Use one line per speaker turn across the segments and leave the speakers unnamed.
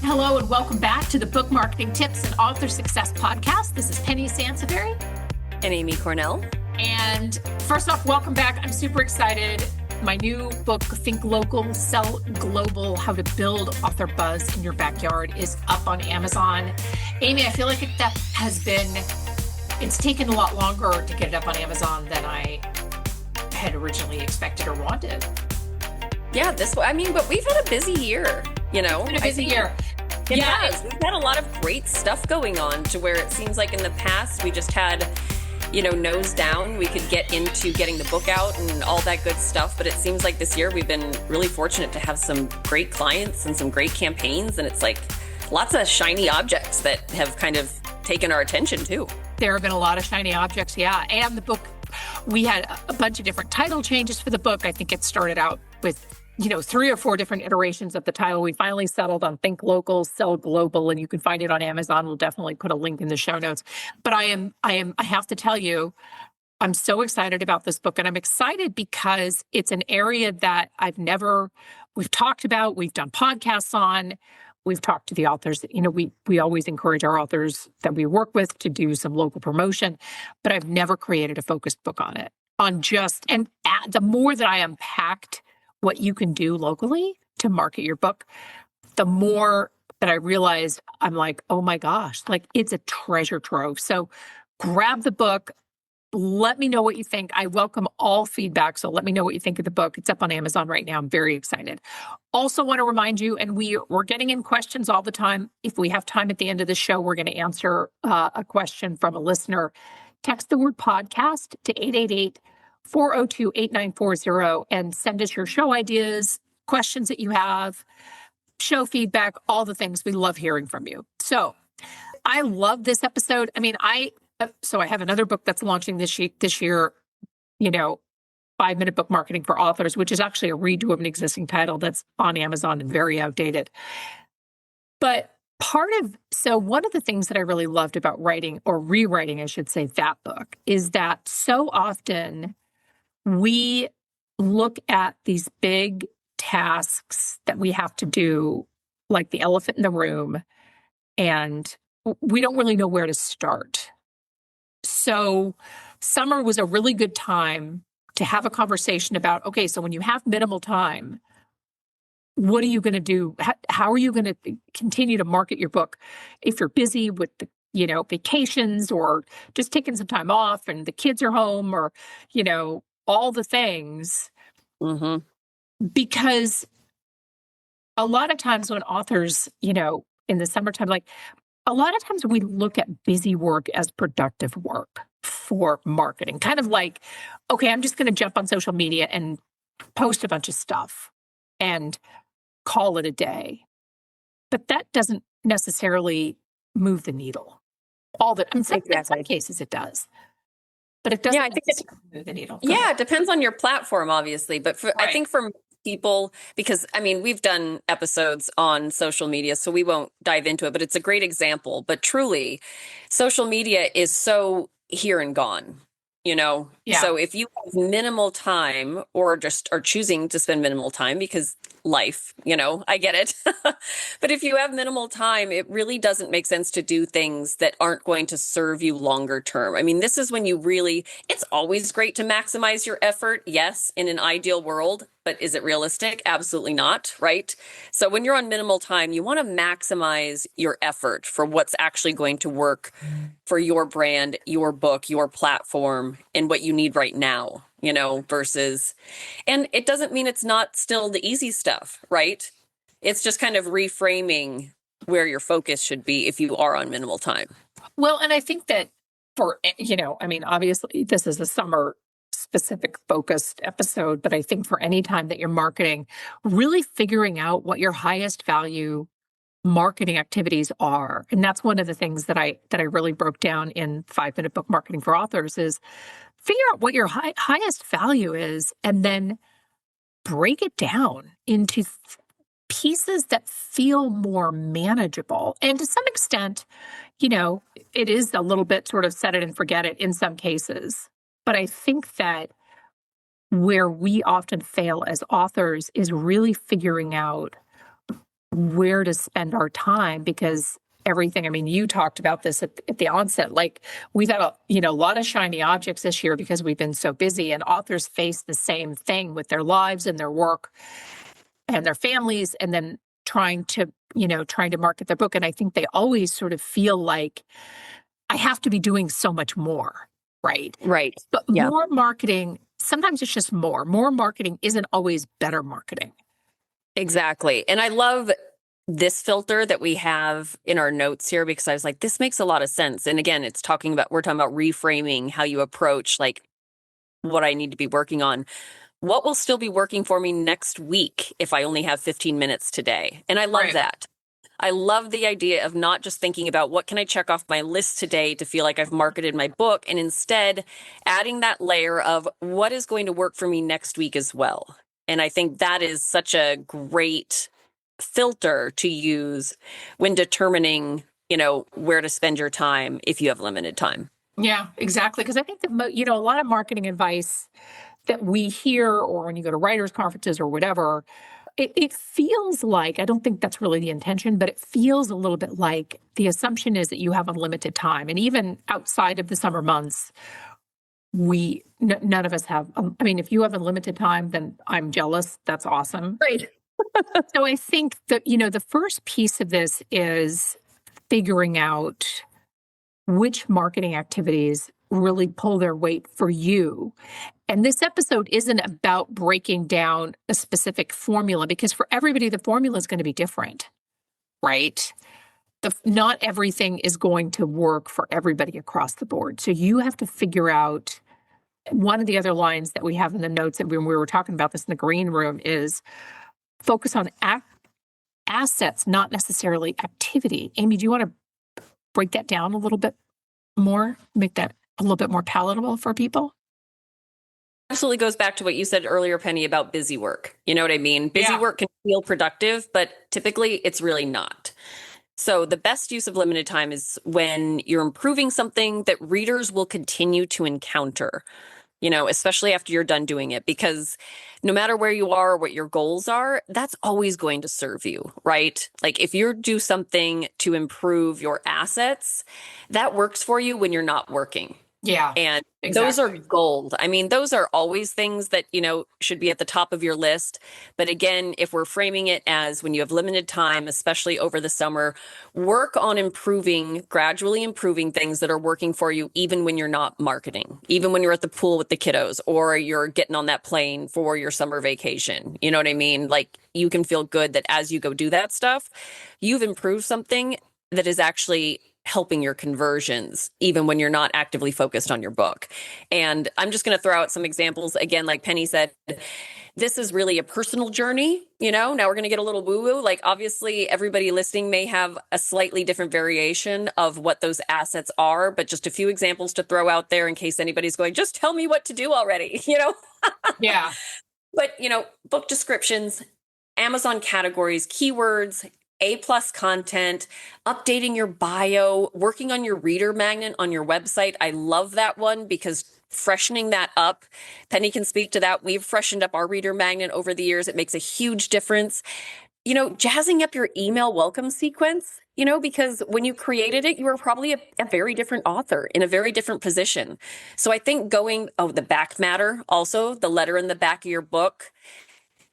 Hello and welcome back to the Book Marketing Tips and Author Success Podcast. This is Penny Sansevieri
and Amy Cornell.
And first off, welcome back. I'm super excited. My new book, Think Local, Sell Global, How to Build Author Buzz in Your Backyard, is up on Amazon. Amy, I feel like it's taken a lot longer to get it up on Amazon than I had originally expected or wanted.
Yeah, but we've had a busy year, you know.
It's been a busy year.
Yes, we've had a lot of great stuff going on to where it seems like in the past we just had, nose down. We could get into getting the book out and all that good stuff. But it seems like this year we've been really fortunate to have some great clients and some great campaigns. And it's like lots of shiny objects that have kind of taken our attention too.
There have been a lot of shiny objects, yeah. And the book, we had a bunch of different title changes for the book. I think it started out with 3 or 4 different iterations of the title. We finally settled on Think Local, Sell Global, and you can find it on Amazon. We'll definitely put a link in the show notes. But I have to tell you, I'm so excited about this book, and I'm excited because it's an area that we've talked about, we've done podcasts on, we've talked to the authors. We always encourage our authors that we work with to do some local promotion, but I've never created a focused book on it. The more that I unpacked what you can do locally to market your book, the more that I realized I'm like, oh my gosh, it's a treasure trove. So grab the book. Let me know what you think. I welcome all feedback. So let me know what you think of the book. It's up on Amazon right now. I'm very excited. Also want to remind you, and we're getting in questions all the time. If we have time at the end of the show, we're going to answer a question from a listener. Text the word podcast to 888-402-8940 and send us your show ideas, questions that you have, show feedback, all the things. We love hearing from you. So I love this episode. I have another book that's launching this year, 5-minute book marketing for authors, which is actually a redo of an existing title that's on Amazon and very outdated. But one of the things that I really loved about writing or rewriting, I should say, that book is that so often we look at these big tasks that we have to do, like the elephant in the room, and we don't really know where to start. So summer was a really good time to have a conversation about, okay, so when you have minimal time, what are you going to do? How are you going to continue to market your book if you're busy with the vacations or just taking some time off and the kids are home or, all the things?
Mm-hmm.
Because a lot of times when authors, in the summertime, a lot of times we look at busy work as productive work for marketing. Kind of like, okay, I'm just going to jump on social media and post a bunch of stuff and call it a day. But that doesn't necessarily move the needle. In some cases it does. But it doesn't move the needle.
It depends on your platform, obviously. But I think for people, because we've done episodes on social media, so we won't dive into it, but it's a great example. But truly, social media is so here and gone. Yeah. So if you have minimal time or just are choosing to spend minimal time because life, I get it. But if you have minimal time, it really doesn't make sense to do things that aren't going to serve you longer term. This is when it's always great to maximize your effort. Yes, in an ideal world, but is it realistic? Absolutely not, right? So when you're on minimal time, you want to maximize your effort for what's actually going to work for your brand, your book, your platform, and what you need right now, versus, and it doesn't mean it's not still the easy stuff, right? It's just kind of reframing where your focus should be if you are on minimal time.
Well, and I think that obviously this is a summer specific focused episode, but I think for any time that you're marketing, really figuring out what your highest value marketing activities are. And that's one of the things that I really broke down in 5-minute book marketing for authors is figure out what your highest value is and then break it down into pieces that feel more manageable. And to some extent, it is a little bit sort of set it and forget it in some cases. But I think that where we often fail as authors is really figuring out where to spend our time, because everything, I mean, you talked about this at the onset, like we've had a lot of shiny objects this year because we've been so busy, and authors face the same thing with their lives and their work and their families, and then trying to market their book. And I think they always sort of feel like, I have to be doing so much more, right?
Right.
But
Yeah.
more marketing, sometimes it's just more. More marketing isn't always better marketing.
Exactly. And I love this filter that we have in our notes here, because I was like, this makes a lot of sense. And again, we're talking about reframing how you approach like what I need to be working on. What will still be working for me next week if I only have 15 minutes today? And I love that. I love the idea of not just thinking about what can I check off my list today to feel like I've marketed my book, and instead adding that layer of what is going to work for me next week as well. And I think that is such a great filter to use when determining, where to spend your time if you have limited time.
Yeah, exactly. Because I think that, a lot of marketing advice that we hear, or when you go to writers' conferences or whatever, it feels like, I don't think that's really the intention, but it feels a little bit like the assumption is that you have unlimited time. And even outside of the summer months, none of us have. I mean, if you have unlimited time, then I'm jealous. That's awesome.
Right.
So I think that, the first piece of this is figuring out which marketing activities really pull their weight for you. And this episode isn't about breaking down a specific formula, because for everybody, the formula is going to be different, right? Not everything is going to work for everybody across the board. So you have to figure out. One of the other lines that we have in the notes that when we were talking about this in the green room is focus on assets, not necessarily activity. Amy, do you want to break that down a little bit more, make that a little bit more palatable for people?
Absolutely goes back to what you said earlier, Penny, about busy work. You know what I mean? Busy work can feel productive, but typically it's really not. So the best use of limited time is when you're improving something that readers will continue to encounter, especially after you're done doing it, because no matter where you are or what your goals are, that's always going to serve you, right? Like if you do something to improve your assets, that works for you when you're not working.
Yeah.
And
exactly.
Those are gold. I mean, those are always things that, should be at the top of your list. But again, if we're framing it as when you have limited time, especially over the summer, work on gradually improving things that are working for you, even when you're not marketing, even when you're at the pool with the kiddos, or you're getting on that plane for your summer vacation. You know what I mean? Like you can feel good that as you go do that stuff, you've improved something that is actually helping your conversions, even when you're not actively focused on your book. And I'm just going to throw out some examples. Again, like Penny said, this is really a personal journey. Now we're going to get a little woo-woo. Like obviously everybody listening may have a slightly different variation of what those assets are, but just a few examples to throw out there in case anybody's going, just tell me what to do already,
Yeah.
But, book descriptions, Amazon categories, keywords, A+ content, updating your bio, working on your reader magnet on your website. I love that one because freshening that up, Penny can speak to that. We've freshened up our reader magnet over the years. It makes a huge difference. Jazzing up your email welcome sequence, because when you created it, you were probably a very different author in a very different position. So I think the back matter, also the letter in the back of your book.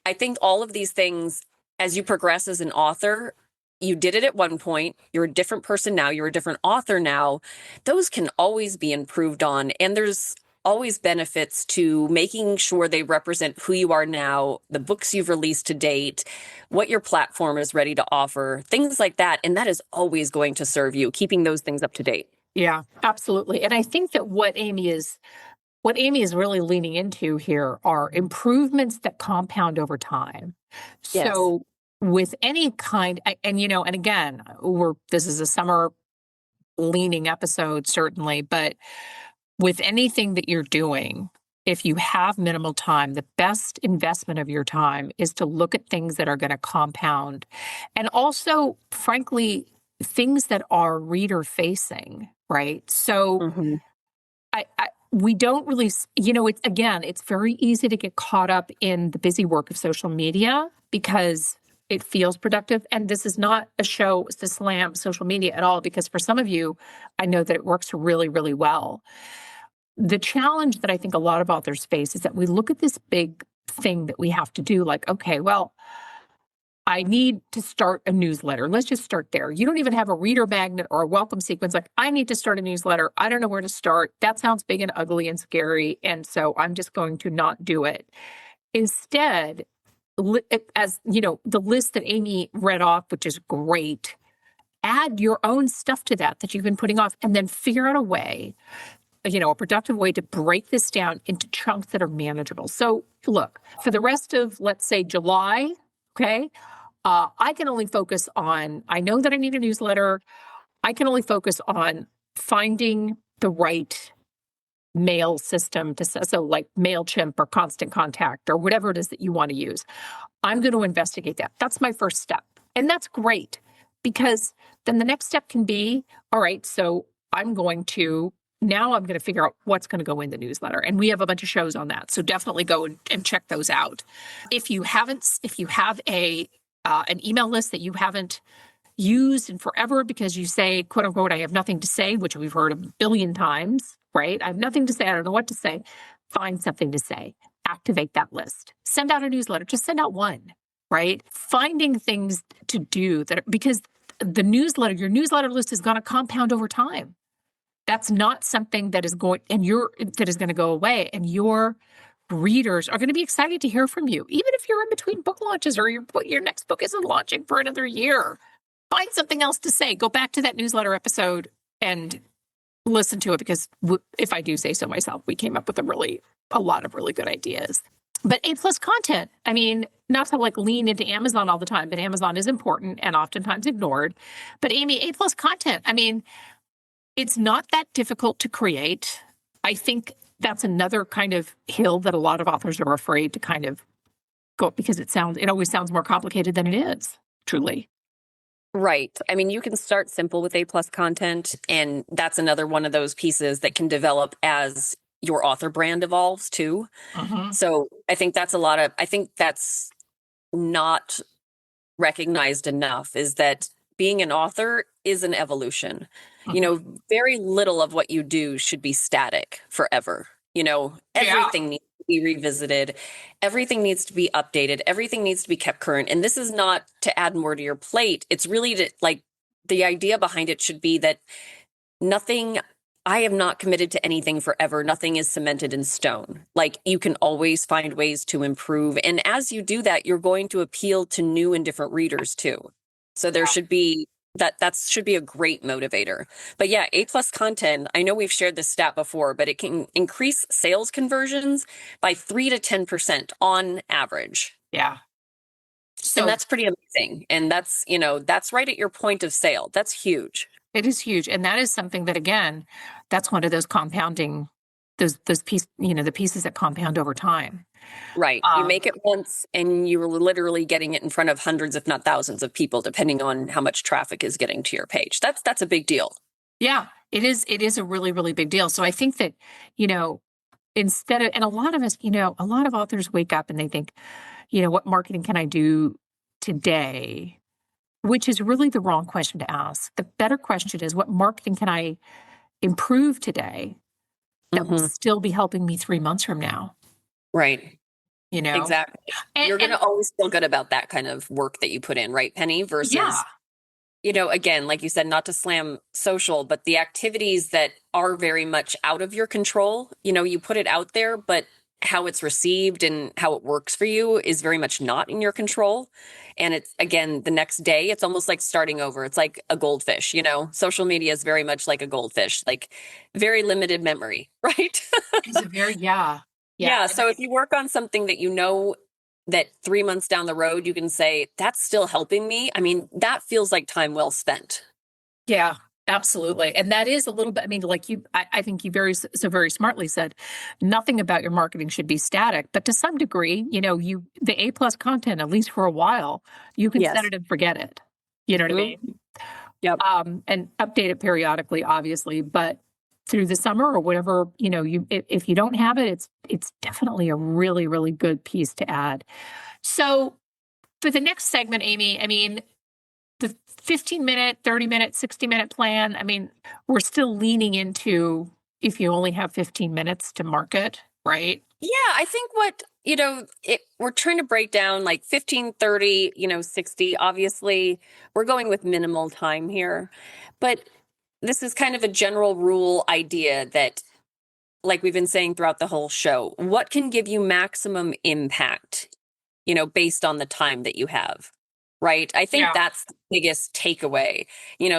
I think all of these things, as you progress as an author, you did it at one point, you're a different person now, you're a different author now, those can always be improved on. And there's always benefits to making sure they represent who you are now, the books you've released to date, what your platform is ready to offer, things like that. And that is always going to serve you, keeping those things up to date.
Yeah, absolutely. And I think that what Amy is really leaning into here are improvements that compound over time.
Yes.
So with any kind, and again, this is a summer leaning episode, certainly, but with anything that you're doing, if you have minimal time, the best investment of your time is to look at things that are going to compound. And also, frankly, things that are reader facing, right? So we don't really, it's very easy to get caught up in the busy work of social media because it feels productive. And this is not a show to slam social media at all, because for some of you, I know that it works really, really well. The challenge that I think a lot of authors face is that we look at this big thing that we have to do, like, okay, well, I need to start a newsletter. Let's just start there. You don't even have a reader magnet or a welcome sequence. Like, I need to start a newsletter. I don't know where to start. That sounds big and ugly and scary. And so I'm just going to not do it. Instead, as you know, the list that Amy read off, which is great, add your own stuff to that you've been putting off, and then figure out a way, a productive way to break this down into chunks that are manageable. So look, for the rest of, let's say, July, okay, I can only focus on, I know that I need a newsletter. I can only focus on finding the right mail system so like MailChimp or Constant Contact or whatever it is that you want to use. I'm going to investigate that. That's my first step. And that's great, because then the next step can be, all right, so I'm going to figure out what's going to go in the newsletter. And we have a bunch of shows on that. So definitely go and check those out. If you have an email list that you haven't used in forever because you say, quote unquote, I have nothing to say, which we've heard a billion times, right? I have nothing to say. I don't know what to say. Find something to say. Activate that list. Send out a newsletter. Just send out one, right? Finding things to do because your newsletter list is going to compound over time. That's not something that is going to go away. And your readers are going to be excited to hear from you, even if you're in between book launches or your next book isn't launching for another year. Find something else to say. Go back to that newsletter episode and listen to it, because if I do say so myself, we came up with a lot of really good ideas. But A+ content, I mean, not to lean into Amazon all the time, but Amazon is important and oftentimes ignored. But Amy, A+ content, I mean, it's not that difficult to create. I think that's another kind of hill that a lot of authors are afraid to kind of go, because it always sounds more complicated than it is, truly.
Right. I mean, you can start simple with A+ content, and that's another one of those pieces that can develop as your author brand evolves too.
Uh-huh.
So I think that's not recognized enough, is that being an author is an evolution.
Uh-huh.
Very little of what you do should be static forever. Everything needs to be revisited. Everything needs to be updated. Everything needs to be kept current. And this is not to add more to your plate. It's really the idea behind it should be that I am not committed to anything forever. Nothing is cemented in stone. You can always find ways to improve. And as you do that, you're going to appeal to new and different readers too. So there should be that should be a great motivator. But yeah, A+ content, I know we've shared this stat before, but it can increase sales conversions by 3 to 10% on average.
Yeah. So
and that's pretty amazing. And that's right at your point of sale. That's huge.
It is huge. And that is something that, again, that's one of those compounding, those pieces, the pieces that compound over time.
Right. You make it once and you're literally getting it in front of hundreds, if not thousands of people, depending on how much traffic is getting to your page. That's a big deal.
Yeah, it is. It is a really, really big deal. So I think that, instead of, and a lot of us, a lot of authors wake up and they think, what marketing can I do today? Which is really the wrong question to ask. The better question is, what marketing can I improve today that will still be helping me 3 months from now?
Right.
Exactly.
You're going to always feel good about that kind of work that you put in, right, Penny? Versus, again, like you said, not to slam social, but the activities that are very much out of your control, you put it out there, but how it's received and how it works for you is very much not in your control. And it's, again, the next day, it's almost like starting over. It's like a goldfish, social media is very much like a goldfish, very limited memory, right?
It's a very,
Yeah. So if you work on something that that 3 months down the road, you can say, that's still helping me. I mean, that feels like time well spent.
Yeah, absolutely. And that is a little bit, I think you very smartly said, nothing about your marketing should be static, but to some degree, the A+ content, at least for a while, you can set it and forget it. You know what I mean?
Yep.
And update it periodically, obviously, but through the summer or whatever, if you don't have it, it's definitely a really, really good piece to add. So for the next segment, Amy, I mean, the 15-minute, 30-minute, 60-minute plan, I mean, we're still leaning into if you only have 15 minutes to market, right?
Yeah, I think we're trying to break down like 15, 30, 60. Obviously, we're going with minimal time here. But this is kind of a general rule idea that, like we've been saying throughout the whole show, what can give you maximum impact, based on the time that you have, right? I think that's the biggest takeaway,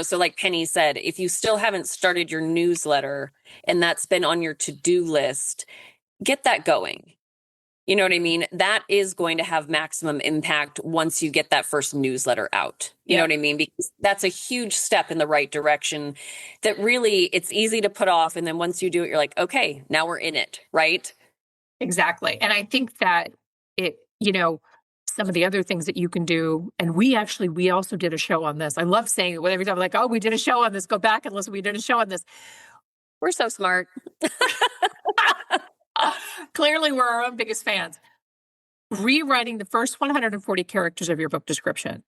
so like Penny said, if you still haven't started your newsletter and that's been on your to-do list, get that going. You know what I mean? That is going to have maximum impact once you get that first newsletter out. You know what I mean? Because that's a huge step in the right direction that really it's easy to put off. And then once you do it, you're like, okay, now we're in it, right?
Exactly. And I think that some of the other things that you can do, and we also did a show on this. I love saying it every time I'm like, oh, we did a show on this. Go back and listen. We did a show on this.
We're so smart.
Clearly, we're our own biggest fans. Rewriting the first 140 characters of your book description.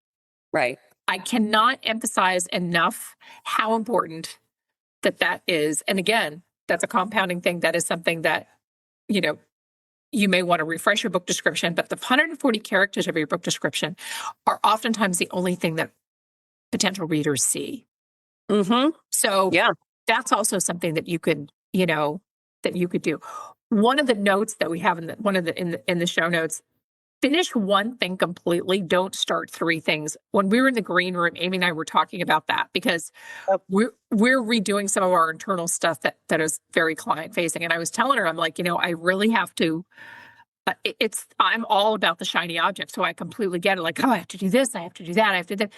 Right.
I cannot emphasize enough how important that is. And again, that's a compounding thing. That is something that, you may want to refresh your book description, but the 140 characters of your book description are oftentimes the only thing that potential readers see.
Mm-hmm.
So that's also something that you could, that you could do. One of the notes that we have in the show notes, finish one thing completely. Don't start three things. When we were in the green room, Amy and I were talking about that because we're redoing some of our internal stuff that is very client facing. And I was telling her, I'm like, I really have to, I'm all about the shiny object. So I completely get it. Like, oh, I have to do this. I have to do that. I have to do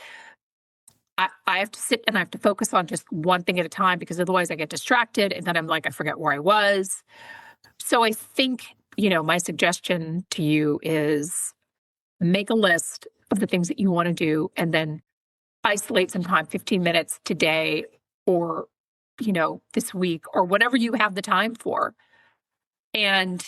that. I have to sit and I have to focus on just one thing at a time because otherwise I get distracted. And then I'm like, I forget where I was. So I think, my suggestion to you is make a list of the things that you want to do and then isolate some time, 15 minutes today or, this week or whatever you have the time for and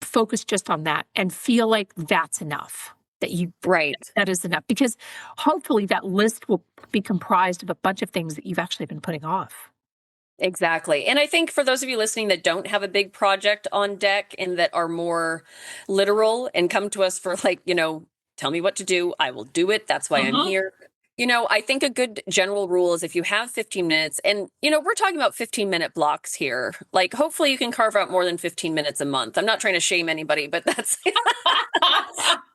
focus just on that and feel like that's enough. That is enough because hopefully that list will be comprised of a bunch of things that you've actually been putting off.
Exactly. And I think for those of you listening that don't have a big project on deck and that are more literal and come to us for tell me what to do, I will do it. That's why I'm here. I think a good general rule is if you have 15 minutes and, we're talking about 15-minute blocks here. Like, hopefully you can carve out more than 15 minutes a month. I'm not trying to shame anybody, but that's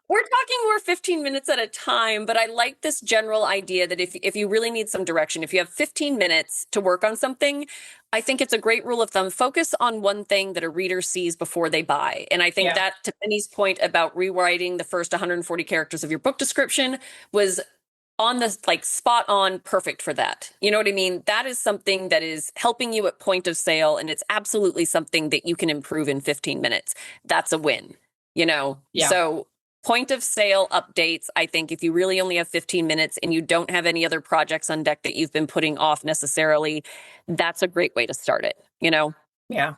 we're talking more 15 minutes at a time, but I like this general idea that if you really need some direction, if you have 15 minutes to work on something, I think it's a great rule of thumb. Focus on one thing that a reader sees before they buy. And I think that, to Penny's point about rewriting the first 140 characters of your book description, was on the spot on, perfect for that. You know what I mean? That is something that is helping you at point of sale, and it's absolutely something that you can improve in 15 minutes. That's a win, So point of sale updates, I think if you really only have 15 minutes and you don't have any other projects on deck that you've been putting off necessarily, that's a great way to start it,
Yeah.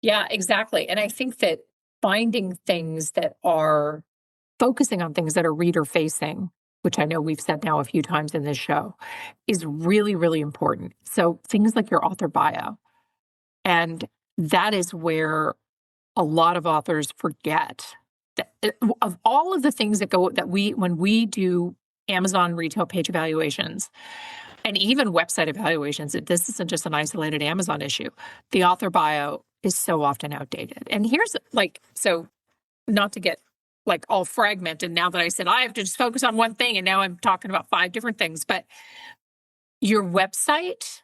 Yeah, exactly. And I think that finding things that are focusing on things that are reader facing, which I know we've said now a few times in this show, is really, really important. So things like your author bio. And that is where a lot of authors forget that of all of the things when we do Amazon retail page evaluations and even website evaluations, this isn't just an isolated Amazon issue. The author bio is so often outdated. And here's so not to get all fragmented now that I said I have to just focus on one thing and now I'm talking about 5 different things, but your website,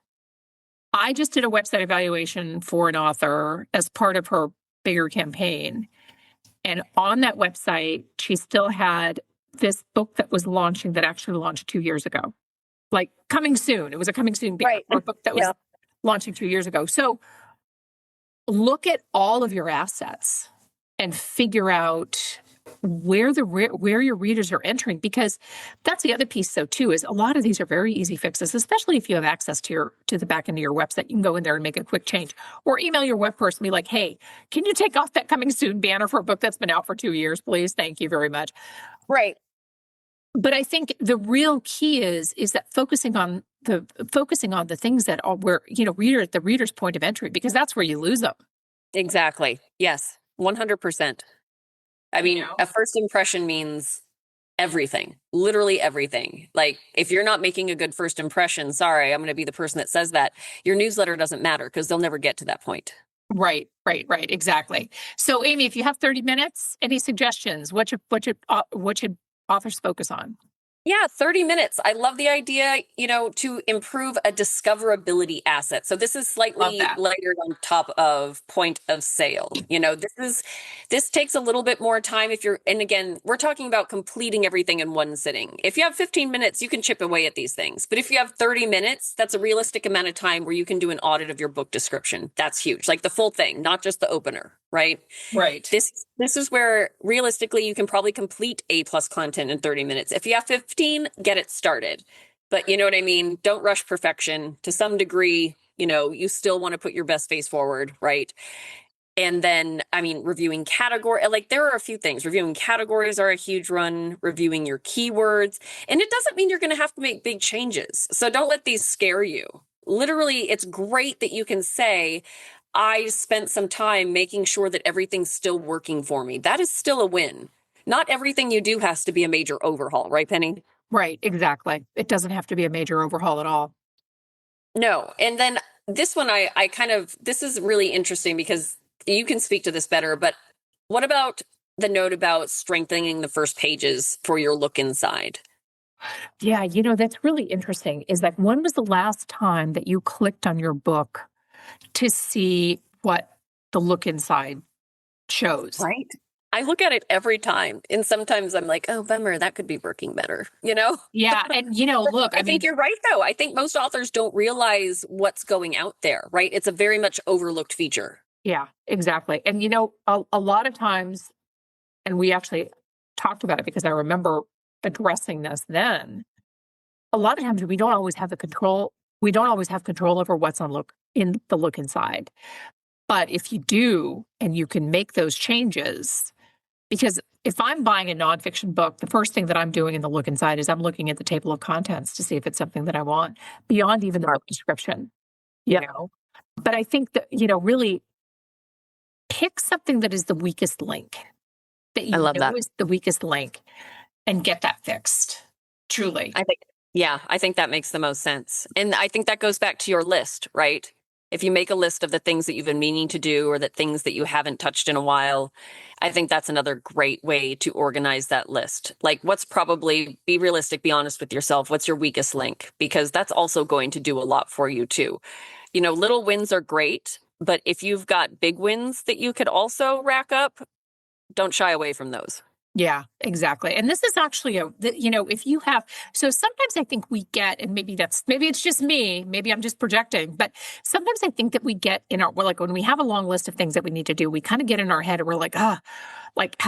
I just did a website evaluation for an author as part of her bigger campaign. And on that website, she still had this book that was launching that actually launched 2 years ago. Coming soon. It was a coming soon book that was launching 2 years ago. So look at all of your assets and figure out where your readers are entering, because that's the other piece though too, is a lot of these are very easy fixes, especially if you have access to the back end of your website. You can go in there and make a quick change or email your web person and be like, hey, can you take off that coming soon banner for a book that's been out for 2 years, please? Thank you very much.
Right.
But I think the real key is that focusing on the things that are where, the reader's point of entry, because that's where you lose them.
Exactly. Yes. 100%. I mean, a first impression means everything, literally everything. Like, if you're not making a good first impression, sorry, I'm going to be the person that says that. Your newsletter doesn't matter because they'll never get to that point.
Right. Exactly. So, Amy, if you have 30 minutes, any suggestions? What should authors focus on?
Yeah, 30 minutes. I love the idea, to improve a discoverability asset. So this is
Love
slightly
that.
layered on top of point of sale. This takes a little bit more time and again, we're talking about completing everything in one sitting. If you have 15 minutes, you can chip away at these things. But if you have 30 minutes, that's a realistic amount of time where you can do an audit of your book description. That's huge. Like the full thing, not just the opener, right?
Right.
This is where realistically you can probably complete A+ content in 30 minutes. If you have 15, get it started. But you know what I mean? Don't rush perfection. To some degree, you still want to put your best face forward, right? And then, I mean, reviewing category, like there are a few things. Reviewing categories are a huge run, reviewing your keywords. And it doesn't mean you're going to have to make big changes. So don't let these scare you. Literally, it's great that you can say, I spent some time making sure that everything's still working for me. That is still a win. Not everything you do has to be a major overhaul, right, Penny?
Right. Exactly. It doesn't have to be a major overhaul at all.
No. And then this one, this is really interesting because you can speak to this better, but what about the note about strengthening the first pages for your look inside?
Yeah. That's really interesting. Is like, when was the last time that you clicked on your book to see what the look inside shows?
Right. I look at it every time. And sometimes I'm like, oh, bummer, that could be working better,
Yeah. And, look,
I think you're right, though. I think most authors don't realize what's going out there, right? It's a very much overlooked feature.
Yeah, exactly. And, a lot of times, and we actually talked about it because I remember addressing this then, a lot of times we don't always have the control. We don't always have control over what's in the look inside. But if you do, and you can make those changes, because if I'm buying a nonfiction book, the first thing that I'm doing in the look inside is I'm looking at the table of contents to see if it's something that I want beyond even the book description. But I think that, really pick something that is the weakest link, that you know is the weakest link, and get that fixed. Truly.
I think that makes the most sense. And I think that goes back to your list, right? If you make a list of the things that you've been meaning to do or that things that you haven't touched in a while, I think that's another great way to organize that list. Like, be realistic, be honest with yourself. What's your weakest link? Because that's also going to do a lot for you too. Little wins are great, but if you've got big wins that you could also rack up, don't shy away from those.
Yeah, exactly. And this is actually if you have, so sometimes I think we get, and maybe it's just me, maybe I'm just projecting, but sometimes I think that we get when we have a long list of things that we need to do, we kind of get in our head and we're like, how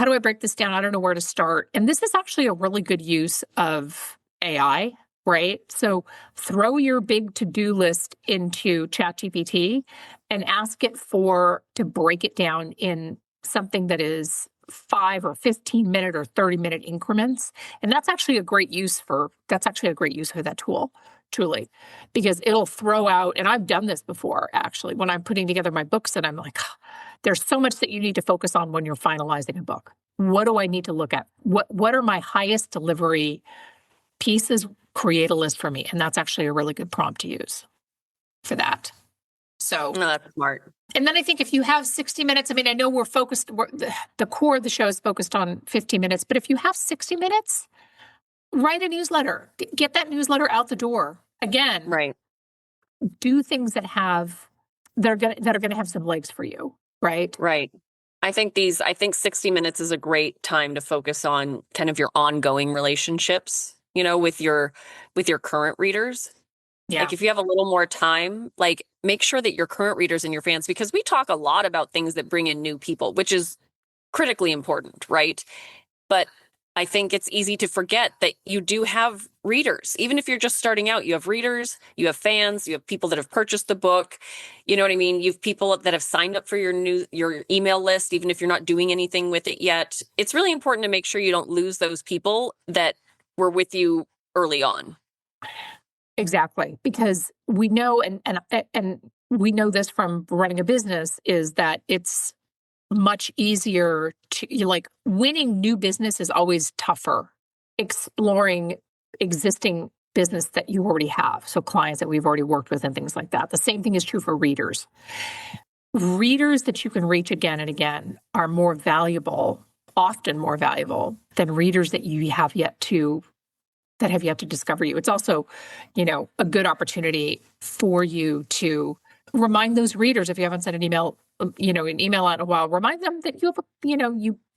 do I break this down? I don't know where to start. And this is actually a really good use of AI, right? So throw your big to-do list into ChatGPT and ask it to break it down in something that is 5 or 15 minute or 30-minute increments. And that's actually a great use for that tool, truly, because it'll throw out, and I've done this before, actually, when I'm putting together my books, and I'm like, there's so much that you need to focus on when you're finalizing a book. What do I need to look at? What are my highest delivery pieces? Create a list for me. And that's actually a really good prompt to use for that. So
that's smart.
And then I think if you have 60 minutes, I mean, I know the core of the show is focused on 50 minutes, but if you have 60 minutes, write a newsletter, get that newsletter out the door. Again,
right.
Do things that are going to have some legs for you. Right.
Right. I think 60 minutes is a great time to focus on kind of your ongoing relationships, with your current readers. Yeah. Like, if you have a little more time, like, make sure that your current readers and your fans, because we talk a lot about things that bring in new people, which is critically important, right? But I think it's easy to forget that you do have readers. Even if you're just starting out, you have readers, you have fans, you have people that have purchased the book. You know what I mean? You have people that have signed up for your email list, even if you're not doing anything with it yet. It's really important to make sure you don't lose those people that were with you early on.
Exactly. Because we know, and we know this from running a business, is that it's much easier to, like, winning new business is always tougher. Exploring existing business that you already have, so clients that we've already worked with and things like that. The same thing is true for readers. Readers that you can reach again and again are more valuable, often more valuable than readers that you have yet to discover you. It's also, a good opportunity for you to remind those readers, if you haven't sent an email out in a while, remind them that you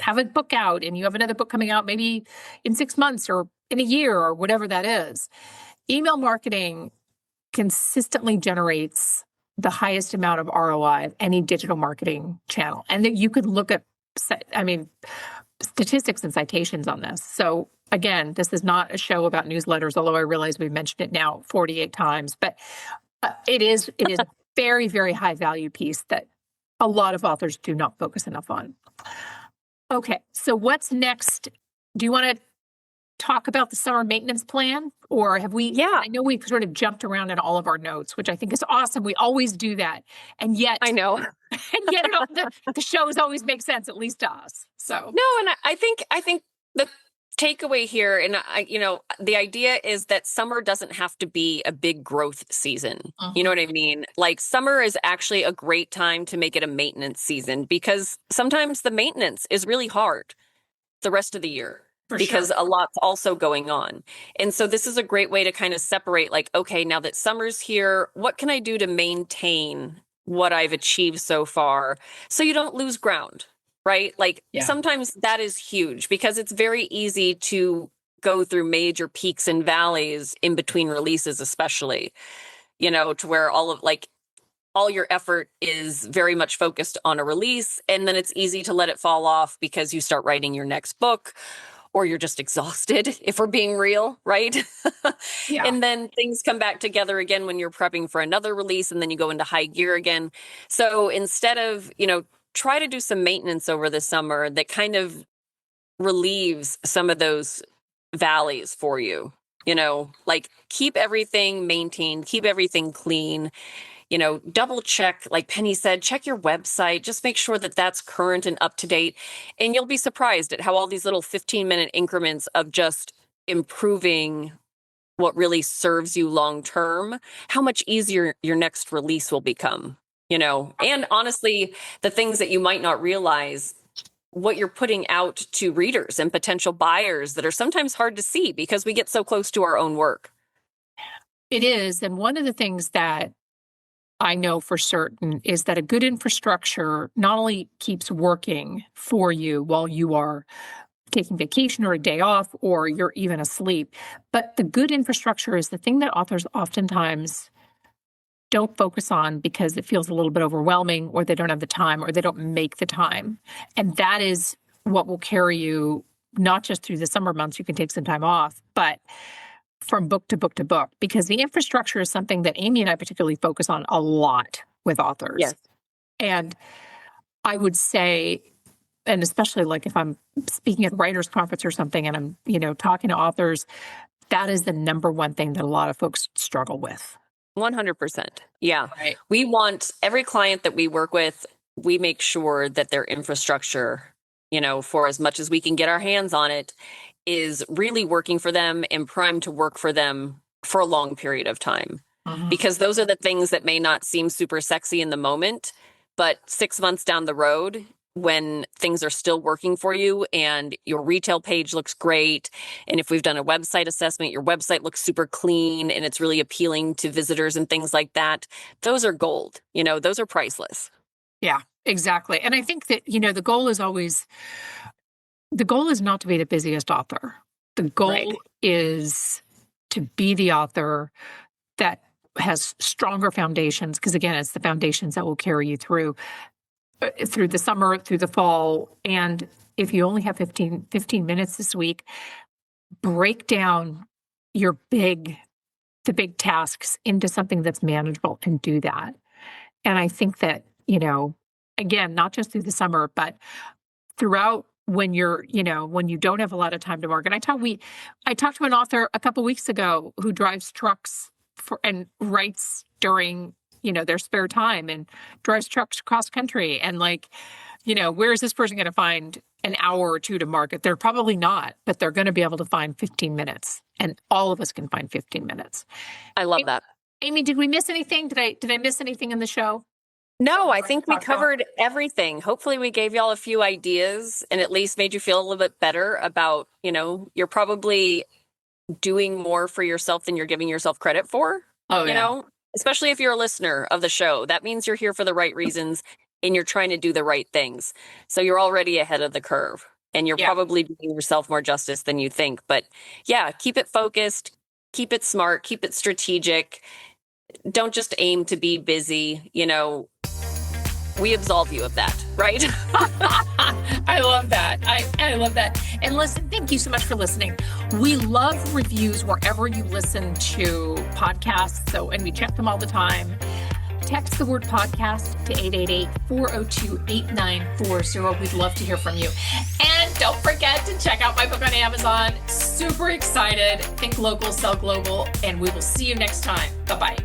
have a book out and you have another book coming out maybe in 6 months or in a year or whatever that is. Email marketing consistently generates the highest amount of ROI of any digital marketing channel. And that you could look at, statistics and citations on this. So again, this is not a show about newsletters, although I realize we've mentioned it now 48 times, but it is a very, very high value piece that a lot of authors do not focus enough on. Okay, so what's next? Do you want to talk about the summer maintenance plan, or have we?
Yeah.
I know we've sort of jumped around in all of our notes, which I think is awesome. We always do that. And yet,
I know.
and yet the shows always make sense, at least to us. So
No, and I think the takeaway here, and the idea is that summer doesn't have to be a big growth season. You know what I mean? Like, summer is actually a great time to make it a maintenance season, because sometimes the maintenance is really hard the rest of the year. Because a lot's also going on. And so this is a great way to kind of separate, like, okay, now that summer's here, what can I do to maintain what I've achieved so far so you don't lose ground, right? Like, sometimes that is huge, because it's very easy to go through major peaks and valleys in between releases, especially, to where all your effort is very much focused on a release, and then it's easy to let it fall off because you start writing your next book, or you're just exhausted, if we're being real, right?
Yeah.
And then things come back together again when you're prepping for another release, and then you go into high gear again. So instead of, try to do some maintenance over the summer that kind of relieves some of those valleys for you, like, keep everything maintained, keep everything clean. Double check, like Penny said, check your website, just make sure that that's current and up to date. And you'll be surprised at how all these little 15-minute increments of just improving what really serves you long term, how much easier your next release will become, and honestly, the things that you might not realize, what you're putting out to readers and potential buyers that are sometimes hard to see because we get so close to our own work.
It is. And one of the things that I know for certain is that a good infrastructure not only keeps working for you while you are taking vacation or a day off, or you're even asleep, but the good infrastructure is the thing that authors oftentimes don't focus on because it feels a little bit overwhelming, or they don't have the time, or they don't make the time. And that is what will carry you not just through the summer months, you can take some time off, but from book to book to book, because the infrastructure is something that Amy and I particularly focus on a lot with authors.
Yes.
And I would say, and especially like if I'm speaking at a writers conference or something and I'm, talking to authors, that is the number one thing that a lot of folks struggle with.
100%. Yeah.
Right.
We want every client that we work with, we make sure that their infrastructure, for as much as we can get our hands on it, is really working for them and primed to work for them for a long period of time. Because those are the things that may not seem super sexy in the moment, but 6 months down the road, when things are still working for you and your retail page looks great, and if we've done a website assessment, your website looks super clean and it's really appealing to visitors and things like that, those are gold. Those are priceless.
Yeah, exactly. And I think that, the goal is not to be the busiest author. The goal is to be the author that has stronger foundations, because again, it's the foundations that will carry you through the summer, through the fall. And if you only have 15 minutes this week, break down the big tasks into something that's manageable and do that. And I think that, again, not just through the summer, but throughout when when you don't have a lot of time to market. I talked to an author a couple weeks ago who drives trucks and writes during, their spare time and drives trucks cross country. And where is this person going to find an hour or two to market? They're probably not, but they're going to be able to find 15 minutes, and all of us can find 15 minutes.
I love that.
Amy, did we miss anything? Did I miss anything in the show?
No, I think we covered everything. Hopefully we gave y'all a few ideas and at least made you feel a little bit better about, you're probably doing more for yourself than you're giving yourself credit for.
Oh, yeah.
Especially if you're a listener of the show. That means you're here for the right reasons and you're trying to do the right things. So you're already ahead of the curve and you're probably doing yourself more justice than you think. But yeah, keep it focused, keep it smart, keep it strategic. Don't just aim to be busy, we absolve you of that, right?
I love that. I love that. And listen, thank you so much for listening. We love reviews wherever you listen to podcasts. And we check them all the time. Text the word podcast to 888-402-8940. We'd love to hear from you. And don't forget to check out my book on Amazon. Super excited. Think local, sell global. And we will see you next time. Bye-bye.